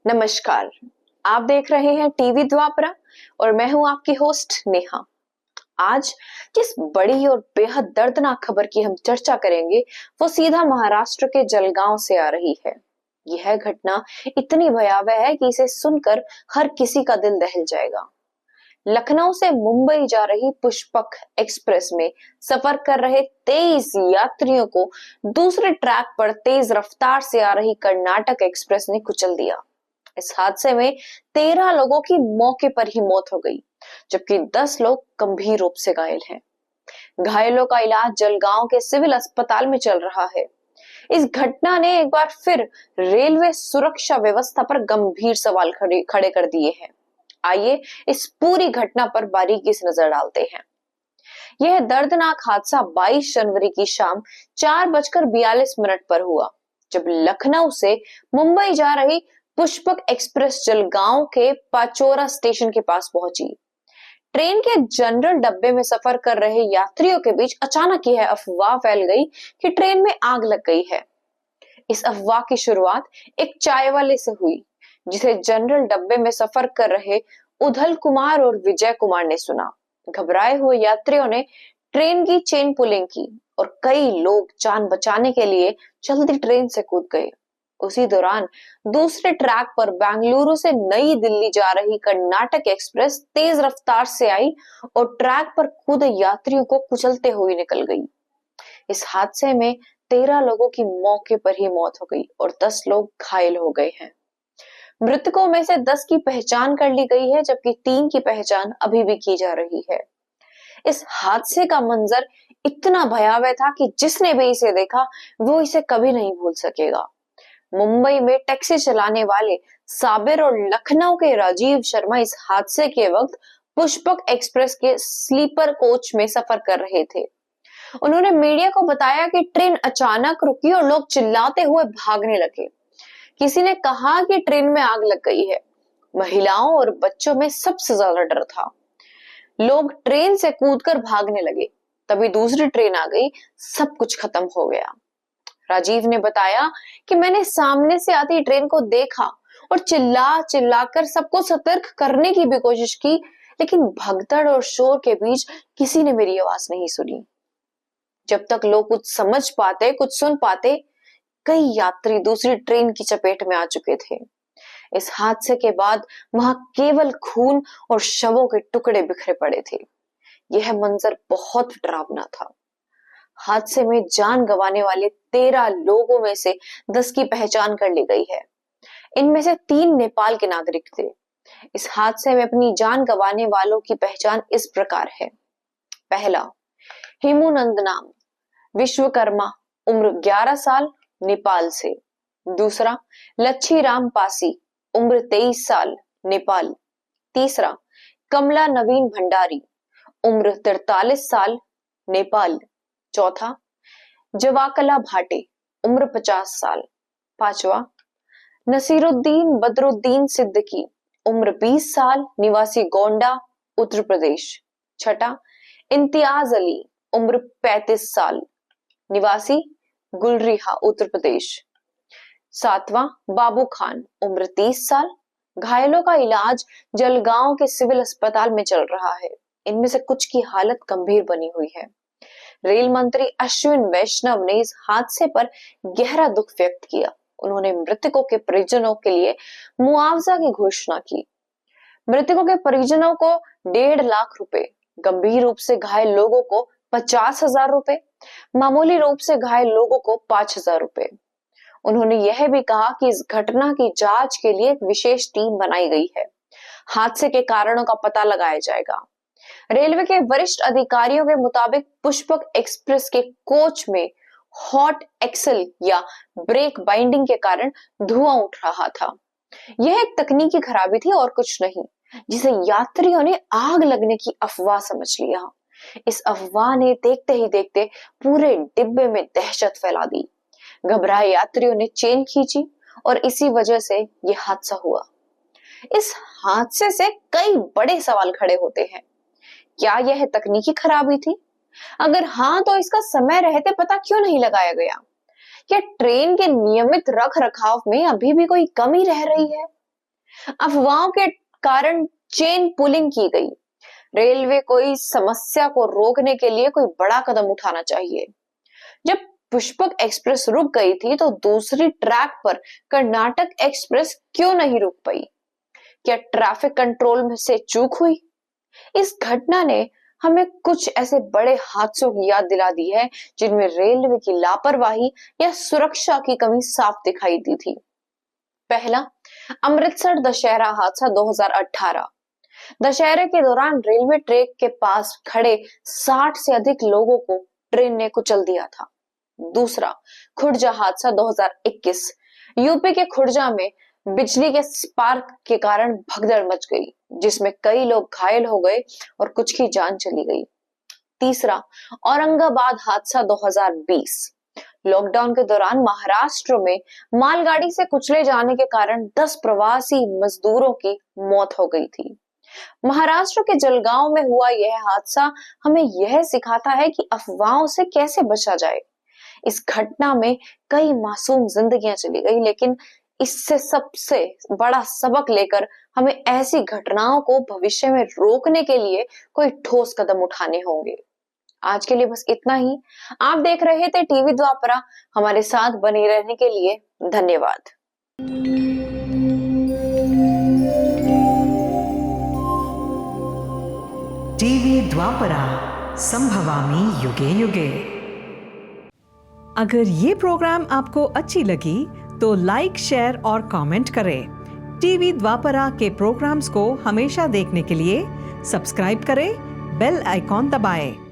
नमस्कार। आप देख रहे हैं टीवी द्वापरा और मैं हूं आपकी होस्ट नेहा। आज जिस बड़ी और बेहद दर्दनाक खबर की हम चर्चा करेंगे वो सीधा महाराष्ट्र के जलगांव से आ रही है। यह घटना इतनी भयावह है कि इसे सुनकर हर किसी का दिल दहल जाएगा। लखनऊ से मुंबई जा रही पुष्पक एक्सप्रेस में सफर कर रहे 23 यात्रियों को दूसरे ट्रैक पर तेज रफ्तार से आ रही कर्नाटक एक्सप्रेस ने कुचल दिया। इस हादसे में 13 लोगों की मौके पर ही मौत हो गई, जबकि 10 लोग गंभीर रूप से घायल हैं। घायलों का इलाज जलगांव के सिविल अस्पताल में चल रहा है। इस घटना ने एक बार फिर रेलवे सुरक्षा व्यवस्था पर गंभीर सवाल खड़े कर दिए हैं। आइए इस पूरी घटना पर बारीकी से नजर डालते हैं। यह दर्दनाक हादसा 22 जनवरी की शाम 4:42 पर हुआ, जब लखनऊ से मुंबई जा रही पुष्पक एक्सप्रेस जलगांव के पाचोरा स्टेशन के पास पहुंची। ट्रेन के जनरल डब्बे में सफर कर रहे यात्रियों के बीच अचानक यह अफवाह फैल गई कि ट्रेन में आग लग गई है। इस अफवाह की शुरुआत एक चाय वाले से हुई, जिसे जनरल डब्बे में सफर कर रहे उधल कुमार और विजय कुमार ने सुना। घबराए हुए यात्रियों ने ट्रेन की चेन पुलिंग की और कई लोग जान बचाने के लिए जल्दी ट्रेन से कूद गए। उसी दौरान दूसरे ट्रैक पर बेंगलुरु से नई दिल्ली जा रही कर्नाटक एक्सप्रेस तेज रफ्तार से आई और ट्रैक पर कूदे यात्रियों को कुचलते हुए निकल गई। इस हादसे में 13 लोगों की मौके पर ही मौत हो गई और 10 लोग घायल हो गए हैं। मृतकों में से 10 की पहचान कर ली गई है, जबकि 3 की पहचान अभी भी की जा रही है। इस हादसे का मंजर इतना भयावह था कि जिसने भी इसे देखा वो इसे कभी नहीं भूल सकेगा। मुंबई में टैक्सी चलाने वाले साबिर और लखनऊ के राजीव शर्मा इस हादसे के वक्त पुष्पक एक्सप्रेस के स्लीपर कोच में सफर कर रहे थे। उन्होंने मीडिया को बताया कि ट्रेन अचानक रुकी और लोग चिल्लाते हुए भागने लगे। किसी ने कहा कि ट्रेन में आग लग गई है। महिलाओं और बच्चों में सबसे ज्यादा डर था। लोग ट्रेन से कूदकर भागने लगे। तभी दूसरी ट्रेन आ गई, सब कुछ खत्म हो गया। राजीव ने बताया कि मैंने सामने से आती ट्रेन को देखा और चिल्ला चिल्लाकर सबको सतर्क करने की भी कोशिश की, लेकिन भगदड़ और शोर के बीच किसी ने मेरी आवाज नहीं सुनी। जब तक लोग कुछ समझ पाते, कुछ सुन पाते, कई यात्री दूसरी ट्रेन की चपेट में आ चुके थे। इस हादसे के बाद वहां केवल खून और शवों के टुकड़े बिखरे पड़े थे। यह मंजर बहुत डरावना था। हादसे में जान गंवाने वाले 13 लोगों में से 10 की पहचान कर ली गई है। इनमें से 3 नेपाल के नागरिक थे। इस हादसे में अपनी जान गंवाने वालों की पहचान इस प्रकार है। पहला, हेमुनंद नाम, विश्वकर्मा, उम्र 11 साल, नेपाल से। दूसरा, लच्छी राम पासी, उम्र 23 साल, नेपाल। तीसरा, कमला नवीन भंडारी, उम्र 43 साल, नेपाल। चौथा, जवाकला भाटे, उम्र 50 साल। पांचवा, नसीरुद्दीन बदरुद्दीन सिद्दीकी, उम्र 20 साल, निवासी गोंडा, उत्तर प्रदेश। छठा, इम्तियाज अली, उम्र 35 साल, निवासी गुलरिहा, उत्तर प्रदेश। सातवां, बाबू खान, उम्र 30 साल। घायलों का इलाज जलगांव के सिविल अस्पताल में चल रहा है। इनमें से कुछ की हालत गंभीर बनी हुई है। रेल मंत्री अश्विन वैष्णव ने इस हादसे पर गहरा दुख व्यक्त किया। उन्होंने मृतकों के परिजनों के लिए मुआवजा की घोषणा की। मृतकों के परिजनों को 1.5 लाख रुपए, गंभीर रूप से घायल लोगों को 50,000 रुपए, मामूली रूप से घायल लोगों को 5,000 रुपए। उन्होंने यह भी कहा कि इस घटना की जांच के लिए एक विशेष टीम बनाई गई है। हादसे के कारणों का पता लगाया जाएगा। रेलवे के वरिष्ठ अधिकारियों के मुताबिक पुष्पक एक्सप्रेस के कोच में हॉट एक्सल या ब्रेक बाइंडिंग के कारण धुआं उठ रहा था। यह एक तकनीकी खराबी थी और कुछ नहीं, जिसे यात्रियों ने आग लगने की अफवाह समझ लिया। इस अफवाह ने देखते ही देखते पूरे डिब्बे में दहशत फैला दी। घबराए यात्रियों ने चेन खींची और इसी वजह से यह हादसा हुआ। इस हादसे से कई बड़े सवाल खड़े होते हैं। क्या यह तकनीकी खराबी थी? अगर हाँ, तो इसका समय रहते पता क्यों नहीं लगाया गया? क्या ट्रेन के नियमित रख रखाव में अभी भी कोई कमी रह रही है? अफवाहों के कारण चेन पुलिंग की गई। रेलवे को इस समस्या को रोकने के लिए कोई बड़ा कदम उठाना चाहिए। जब पुष्पक एक्सप्रेस रुक गई थी तो दूसरी ट्रैक पर कर्नाटक एक्सप्रेस क्यों नहीं रुक पाई? क्या ट्रैफिक कंट्रोल में से चूक हुई? इस घटना ने हमें कुछ ऐसे बड़े हादसों की याद दिला दी है जिनमें रेलवे की लापरवाही या सुरक्षा की कमी साफ दिखाई दी थी। पहला, अमृतसर दशहरा हादसा 2018। दशहरे के दौरान रेलवे ट्रैक के पास खड़े 60 से अधिक लोगों को ट्रेन ने कुचल दिया था। दूसरा, खुर्जा हादसा 2021। यूपी के खुर्जा में बिजली के स्पार्क के कारण भगदड़ मच गई, जिसमें कई लोग घायल हो गए और कुछ की जान चली गई। तीसरा, औरंगाबाद हादसा 2020। लॉकडाउन के दौरान महाराष्ट्र में मालगाड़ी से कुचले जाने के कारण 10 प्रवासी मजदूरों की मौत हो गई थी। महाराष्ट्र के जलगांव में हुआ यह हादसा हमें यह सिखाता है कि अफवाहों से कैसे बचा जाए। इस घटना में कई मासूम जिंदगियां चली गई, लेकिन इससे सबसे बड़ा सबक लेकर हमें ऐसी घटनाओं को भविष्य में रोकने के लिए कोई ठोस कदम उठाने होंगे। आज के लिए बस इतना ही। आप देख रहे थे टीवी द्वापरा। हमारे साथ बने रहने के लिए धन्यवाद। टीवी द्वापरा, संभवामि युगे युगे। अगर ये प्रोग्राम आपको अच्छी लगी तो लाइक, शेयर और कमेंट करें। टीवी द्वापरा के प्रोग्राम्स को हमेशा देखने के लिए सब्सक्राइब करें, बेल आइकॉन दबाएं।